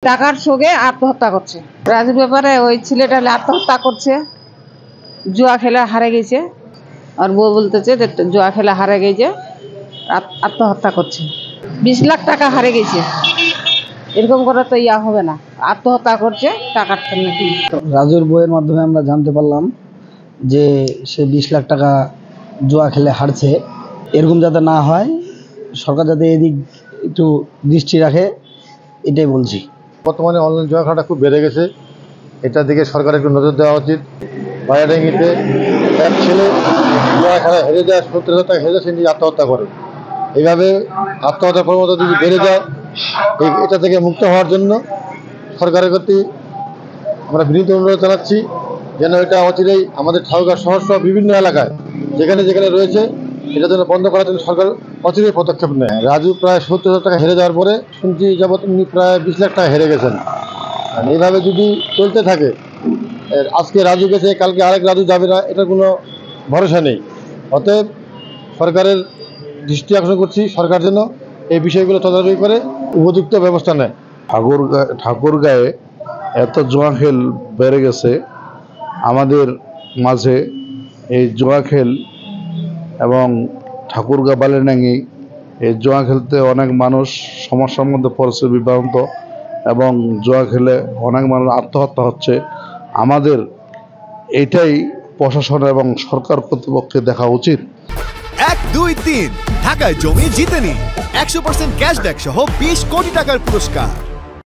টাকার শোকে আত্মহত্যা করছে। রাজুর ব্যাপারে ওই ছেলেটা আত্মহত্যা করছে, জুয়া খেলে হারে গেছে। আর বউ বলতেছে যে জুয়া খেলে হারে গেছে, আত্মহত্যা করছে। 20 লাখ টাকা হারে গেছে। এরকম করে তো হবে না, আত্মহত্যা করছে টাকার জন্য। রাজুর বইয়ের মাধ্যমে আমরা জানতে পারলাম যে সে 20 লাখ টাকা জুয়া খেলে হারছে। এরকম যাতে না হয়, সরকার যাতে এদিক একটু দৃষ্টি রাখে, এটাই বলছি। বর্তমানে অনলাইন জুয়া খেলাটা খুব বেড়ে গেছে, এটার দিকে সরকার একটু নজর দেওয়া উচিত। বায়াডাঙ্গিতে এক ছেলে জুয়া খেলা হেরে যায়, 70,000 টাকা হেরে সে নিজে আত্মহত্যা করে। এইভাবে আত্মহত্যার প্রবণতা যদি বেড়ে যায়, এটা থেকে মুক্ত হওয়ার জন্য সরকারের প্রতি আমরা বিনীত অনুরোধ জানাচ্ছি যেন এটা অচিরেই আমাদের ঠাকুরগাঁও শহর সহ বিভিন্ন এলাকায় যেখানে যেখানে রয়েছে এটা যেন বন্ধ করার জন্য সরকার অচিরেই পদক্ষেপ নেয়। রাজু প্রায় 70,000 টাকা হেরে যাওয়ার পরে শুনছি যাবৎ উনি প্রায় 20 লাখ টাকা হেরে গেছেন। এইভাবে যদি চলতে থাকে, আজকে রাজু গেছে কালকে আরেক রাজু যাবে না, এটার কোনো ভরসা নেই। অতএব সরকারের দৃষ্টি আকর্ষণ করছি, সরকার যেন এই বিষয়গুলো তদারকি করে উপযুক্ত ব্যবস্থা নেয়। ঠাকুরগাঁয়ে এত জুয়া খেল বেড়ে গেছে, আমাদের মাঝে এই জুয়া খেল এবং ঠাকুরগাঁ বালিডাঙ্গি এই জুয়া খেলতে অনেক মানুষ সমস্যার মধ্যে পড়ছে, বিভ্রান্ত, এবং জুয়া খেলে অনেক মানুষ আত্মহত্যা হচ্ছে। আমাদের এটাই প্রশাসন এবং সরকার কর্তৃপক্ষে দেখা উচিত। 1, 2, 3 ঢাকায় জমি জিতে নিন 100% ক্যাশব্যাক সহ 20 কোটি টাকার পুরস্কার।